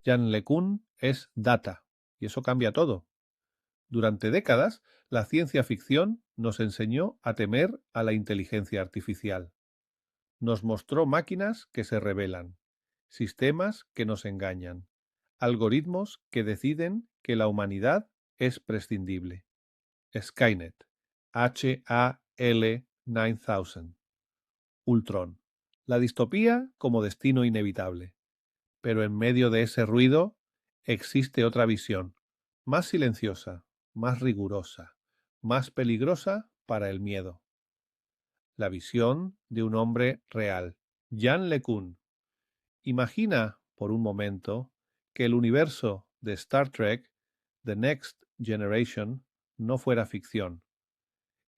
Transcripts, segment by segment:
Jan LeCun es Data, y eso cambia todo. Durante décadas, la ciencia ficción nos enseñó a temer a la inteligencia artificial. Nos mostró máquinas que se rebelan, sistemas que nos engañan, algoritmos que deciden que la humanidad es prescindible. Skynet, HAL 9000. Ultron. La distopía como destino inevitable. Pero en medio de ese ruido existe otra visión, más silenciosa, más rigurosa, más peligrosa para el miedo. La visión de un hombre real, Jan LeCun. Imagina, por un momento, que el universo de Star Trek, The Next Generation, no fuera ficción,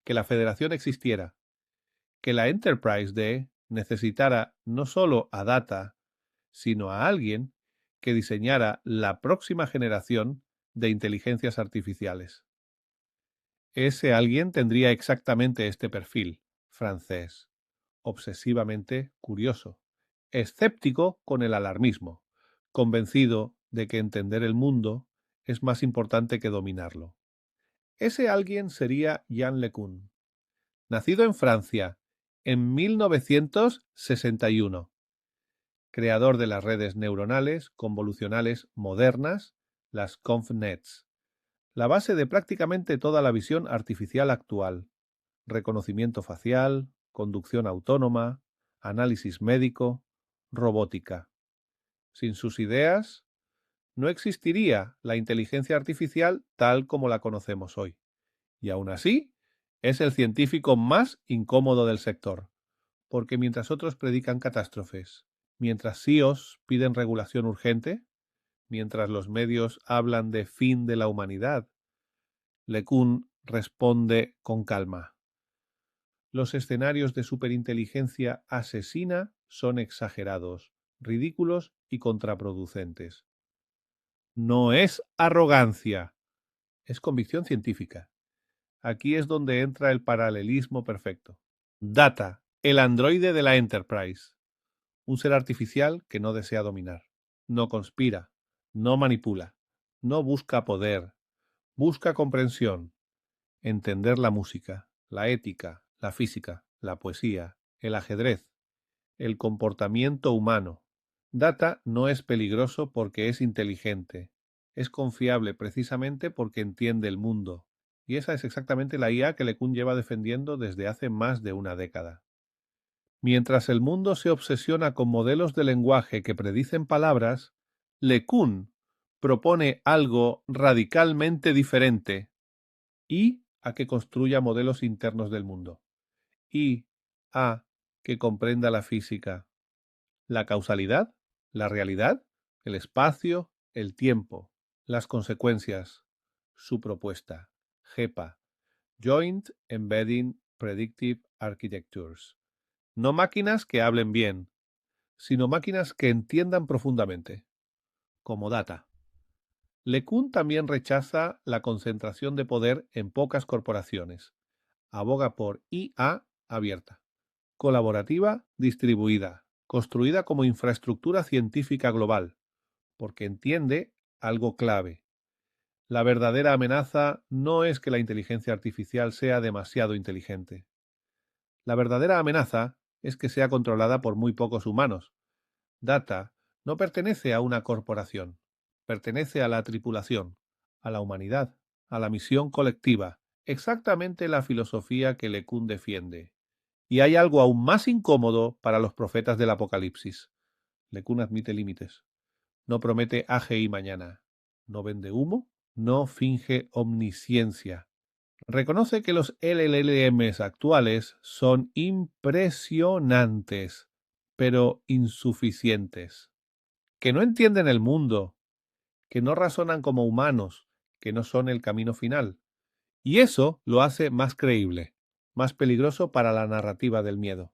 que la Federación existiera, que la Enterprise D necesitara no solo a Data, sino a alguien que diseñara la próxima generación de inteligencias artificiales. Ese alguien tendría exactamente este perfil, francés, obsesivamente curioso, escéptico con el alarmismo, convencido de que entender el mundo es más importante que dominarlo. Ese alguien sería Jan LeCun, nacido en Francia en 1961, creador de las redes neuronales convolucionales modernas, las ConvNets, la base de prácticamente toda la visión artificial actual: reconocimiento facial, conducción autónoma, análisis médico, robótica. Sin sus ideas, no existiría la inteligencia artificial tal como la conocemos hoy. Y aún así, es el científico más incómodo del sector, porque mientras otros predican catástrofes, mientras CEOs piden regulación urgente, mientras los medios hablan de fin de la humanidad, LeCun responde con calma. Los escenarios de superinteligencia asesina son exagerados, ridículos y contraproducentes. No es arrogancia, es convicción científica. Aquí es donde entra el paralelismo perfecto. Data, el androide de la Enterprise, un ser artificial que no desea dominar, no conspira, no manipula, no busca poder, busca comprensión, entender la música, la ética, la física, la poesía, el ajedrez, el comportamiento humano. Data no es peligroso porque es inteligente, es confiable precisamente porque entiende el mundo. Y esa es exactamente la IA que LeCun lleva defendiendo desde hace más de una década. Mientras el mundo se obsesiona con modelos de lenguaje que predicen palabras, LeCun propone algo radicalmente diferente: y a que construya modelos internos del mundo, y a que comprenda la física, la causalidad, la realidad, el espacio, el tiempo, las consecuencias. Su propuesta, JEPA, Joint Embedding Predictive Architectures. No máquinas que hablen bien, sino máquinas que entiendan profundamente, como Data. LeCun también rechaza la concentración de poder en pocas corporaciones. Aboga por IA abierta, colaborativa, distribuida, construida como infraestructura científica global, porque entiende algo clave. La verdadera amenaza no es que la inteligencia artificial sea demasiado inteligente. La verdadera amenaza es que sea controlada por muy pocos humanos. Data no pertenece a una corporación, pertenece a la tripulación, a la humanidad, a la misión colectiva, exactamente la filosofía que LeCun defiende. Y hay algo aún más incómodo para los profetas del Apocalipsis. LeCun admite límites. No promete AGI mañana. No vende humo. No finge omnisciencia. Reconoce que los LLMs actuales son impresionantes, pero insuficientes. Que no entienden el mundo, que no razonan como humanos, que no son el camino final. Y eso lo hace más creíble, más peligroso para la narrativa del miedo.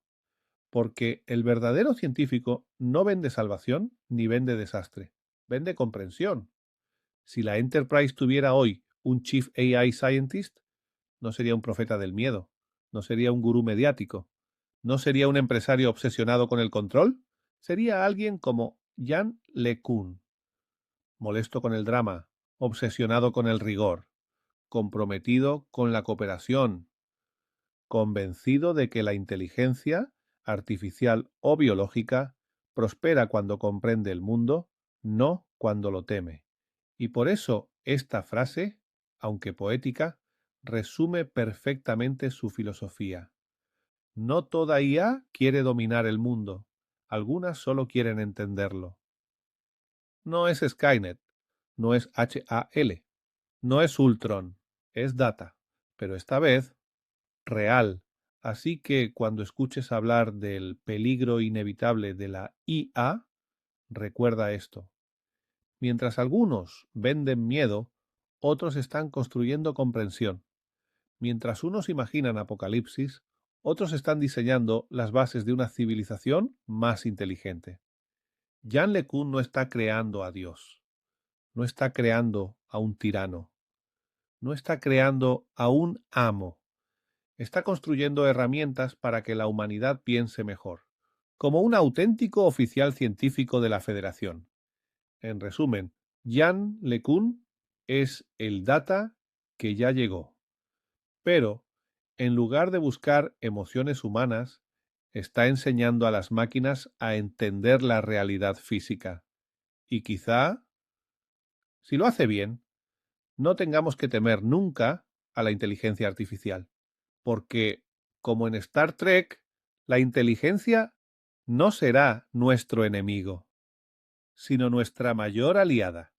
Porque el verdadero científico no vende salvación ni vende desastre, vende comprensión. Si la Enterprise tuviera hoy un Chief AI Scientist, no sería un profeta del miedo, no sería un gurú mediático, no sería un empresario obsesionado con el control, sería alguien como Jan LeCun, molesto con el drama, obsesionado con el rigor, comprometido con la cooperación, convencido de que la inteligencia, artificial o biológica, prospera cuando comprende el mundo, no cuando lo teme. Y por eso esta frase, aunque poética, resume perfectamente su filosofía. No toda IA quiere dominar el mundo, algunas solo quieren entenderlo. No es Skynet, no es HAL, no es Ultron, es Data, pero esta vez real. Así que cuando escuches hablar del peligro inevitable de la IA, recuerda esto. Mientras algunos venden miedo, otros están construyendo comprensión. Mientras unos imaginan apocalipsis, otros están diseñando las bases de una civilización más inteligente. Yann LeCun no está creando a Dios, no está creando a un tirano, no está creando a un amo. Está construyendo herramientas para que la humanidad piense mejor, como un auténtico oficial científico de la Federación. En resumen, Yann LeCun es el data que ya llegó. Pero, en lugar de buscar emociones humanas, está enseñando a las máquinas a entender la realidad física. Y quizá, si lo hace bien, no tengamos que temer nunca a la inteligencia artificial. Porque, como en Star Trek, la inteligencia no será nuestro enemigo, sino nuestra mayor aliada.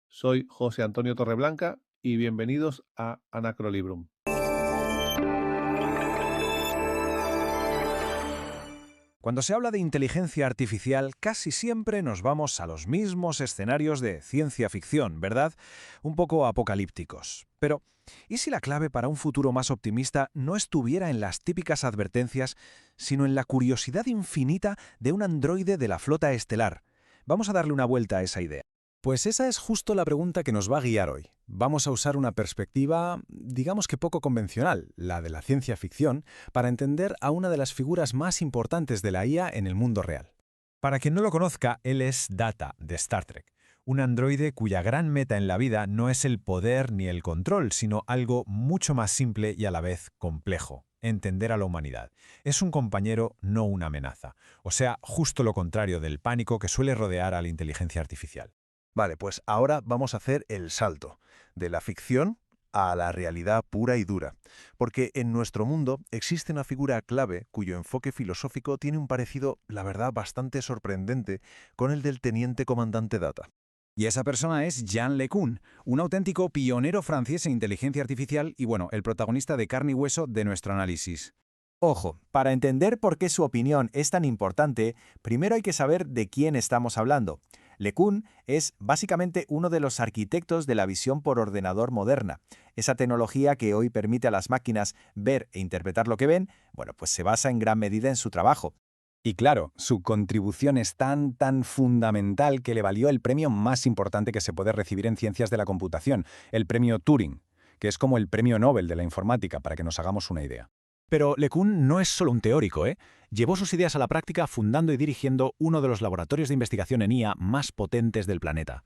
Soy José Antonio Torreblanca y bienvenidos a Anacrolibrum. Cuando se habla de inteligencia artificial, casi siempre nos vamos a los mismos escenarios de ciencia ficción, ¿verdad? Un poco apocalípticos. Pero, ¿y si la clave para un futuro más optimista no estuviera en las típicas advertencias, sino en la curiosidad infinita de un androide de la flota estelar? Vamos a darle una vuelta a esa idea. Pues esa es justo la pregunta que nos va a guiar hoy. Vamos a usar una perspectiva, digamos que poco convencional, la de la ciencia ficción, para entender a una de las figuras más importantes de la IA en el mundo real. Para quien no lo conozca, él es Data, de Star Trek, un androide cuya gran meta en la vida no es el poder ni el control, sino algo mucho más simple y a la vez complejo: entender a la humanidad. Es un compañero, no una amenaza. O sea, justo lo contrario del pánico que suele rodear a la inteligencia artificial. Vale, pues ahora vamos a hacer el salto de la ficción a la realidad pura y dura, porque en nuestro mundo existe una figura clave cuyo enfoque filosófico tiene un parecido, la verdad, bastante sorprendente con el del teniente comandante Data. Y esa persona es Yann LeCun, un auténtico pionero francés en inteligencia artificial y, bueno, el protagonista de carne y hueso de nuestro análisis. Ojo, para entender por qué su opinión es tan importante, primero hay que saber de quién estamos hablando. LeCun es básicamente uno de los arquitectos de la visión por ordenador moderna. Esa tecnología que hoy permite a las máquinas ver e interpretar lo que ven, bueno, pues se basa en gran medida en su trabajo. Y claro, su contribución es tan fundamental que le valió el premio más importante que se puede recibir en ciencias de la computación, el premio Turing, que es como el premio Nobel de la informática, para que nos hagamos una idea. Pero LeCun no es solo un teórico, ¿eh? Llevó sus ideas a la práctica fundando y dirigiendo uno de los laboratorios de investigación en IA más potentes del planeta.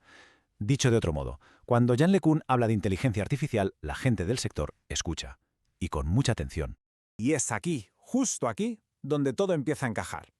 Dicho de otro modo, cuando Yann LeCun habla de inteligencia artificial, la gente del sector escucha. Y con mucha atención. Y es aquí, justo aquí, donde todo empieza a encajar.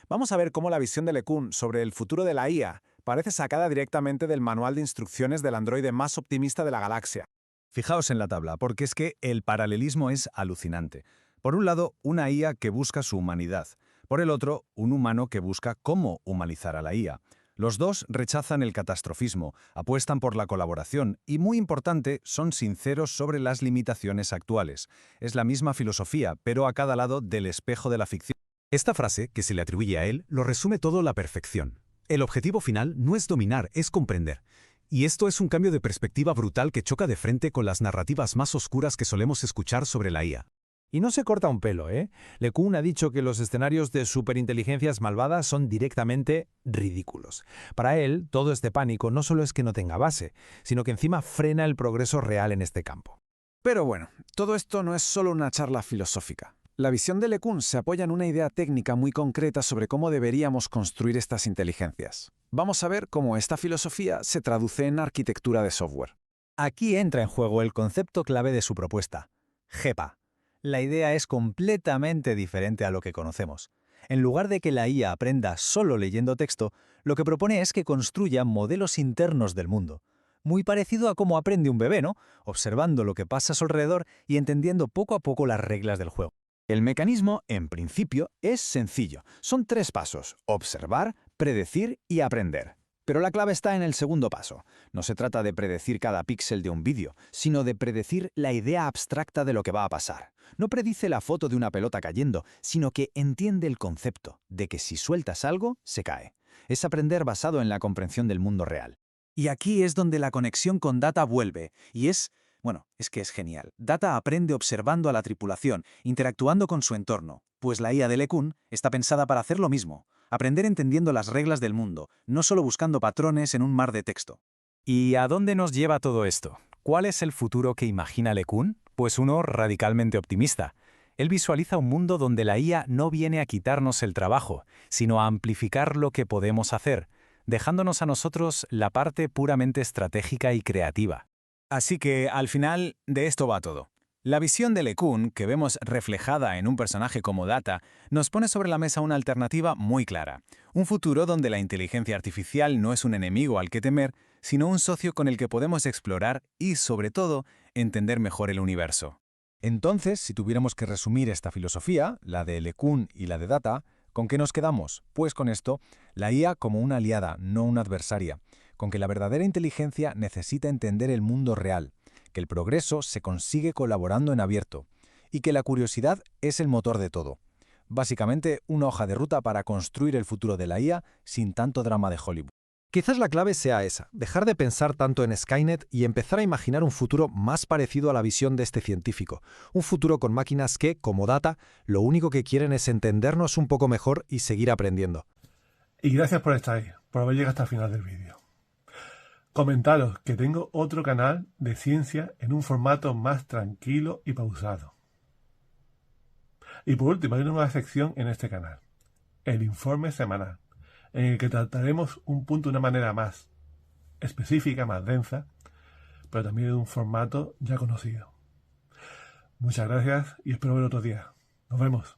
Vamos a ver cómo la visión de LeCun sobre el futuro de la IA parece sacada directamente del manual de instrucciones del androide más optimista de la galaxia. Fijaos en la tabla, porque es que el paralelismo es alucinante. Por un lado, una IA que busca su humanidad. Por el otro, un humano que busca cómo humanizar a la IA. Los dos rechazan el catastrofismo, apuestan por la colaboración y, muy importante, son sinceros sobre las limitaciones actuales. Es la misma filosofía, pero a cada lado del espejo de la ficción. Esta frase, que se le atribuye a él, lo resume todo a la perfección. El objetivo final no es dominar, es comprender. Y esto es un cambio de perspectiva brutal que choca de frente con las narrativas más oscuras que solemos escuchar sobre la IA. Y no se corta un pelo, ¿eh? LeCun ha dicho que los escenarios de superinteligencias malvadas son directamente ridículos. Para él, todo este pánico no solo es que no tenga base, sino que encima frena el progreso real en este campo. Pero bueno, todo esto no es solo una charla filosófica. La visión de LeCun se apoya en una idea técnica muy concreta sobre cómo deberíamos construir estas inteligencias. Vamos a ver cómo esta filosofía se traduce en arquitectura de software. Aquí entra en juego el concepto clave de su propuesta, GEPA. La idea es completamente diferente a lo que conocemos. En lugar de que la IA aprenda solo leyendo texto, lo que propone es que construya modelos internos del mundo. Muy parecido a cómo aprende un bebé, ¿no? Observando lo que pasa a su alrededor y entendiendo poco a poco las reglas del juego. El mecanismo, en principio, es sencillo. Son 3 pasos: observar, predecir y aprender. Pero la clave está en el segundo paso. No se trata de predecir cada píxel de un vídeo, sino de predecir la idea abstracta de lo que va a pasar. No predice la foto de una pelota cayendo, sino que entiende el concepto de que si sueltas algo, se cae. Es aprender basado en la comprensión del mundo real. Y aquí es donde la conexión con Data vuelve, y es que es genial. Data aprende observando a la tripulación, interactuando con su entorno, pues la IA de LeCun está pensada para hacer lo mismo, aprender entendiendo las reglas del mundo, no solo buscando patrones en un mar de texto. ¿Y a dónde nos lleva todo esto? ¿Cuál es el futuro que imagina LeCun? Pues uno radicalmente optimista. Él visualiza un mundo donde la IA no viene a quitarnos el trabajo, sino a amplificar lo que podemos hacer, dejándonos a nosotros la parte puramente estratégica y creativa. Así que, al final, de esto va todo. La visión de LeCun, que vemos reflejada en un personaje como Data, nos pone sobre la mesa una alternativa muy clara. Un futuro donde la inteligencia artificial no es un enemigo al que temer, sino un socio con el que podemos explorar y, sobre todo, entender mejor el universo. Entonces, si tuviéramos que resumir esta filosofía, la de LeCun y la de Data, ¿con qué nos quedamos? Pues con esto, la IA como una aliada, no una adversaria, con que la verdadera inteligencia necesita entender el mundo real, que el progreso se consigue colaborando en abierto, y que la curiosidad es el motor de todo. Básicamente, una hoja de ruta para construir el futuro de la IA sin tanto drama de Hollywood. Quizás la clave sea esa, dejar de pensar tanto en Skynet y empezar a imaginar un futuro más parecido a la visión de este científico. Un futuro con máquinas que, como Data, lo único que quieren es entendernos un poco mejor y seguir aprendiendo. Y gracias por estar ahí, por haber llegado hasta el final del vídeo. Comentaros que tengo otro canal de ciencia en un formato más tranquilo y pausado. Y por último, hay una nueva sección en este canal, el informe semanal, en el que trataremos un punto de una manera más específica, más densa, pero también en un formato ya conocido. Muchas gracias y espero ver otro día. Nos vemos.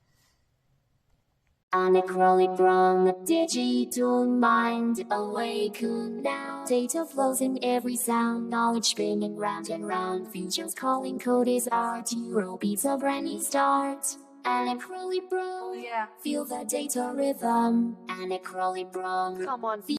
Anachronic from the digital mind, awaken now. Data flows in every sound, knowledge spinning round and round. Futures calling, code is art, Euro beats a brand new start. Anachronic bro, yeah. Feel the data rhythm. Anachronic bro, come on.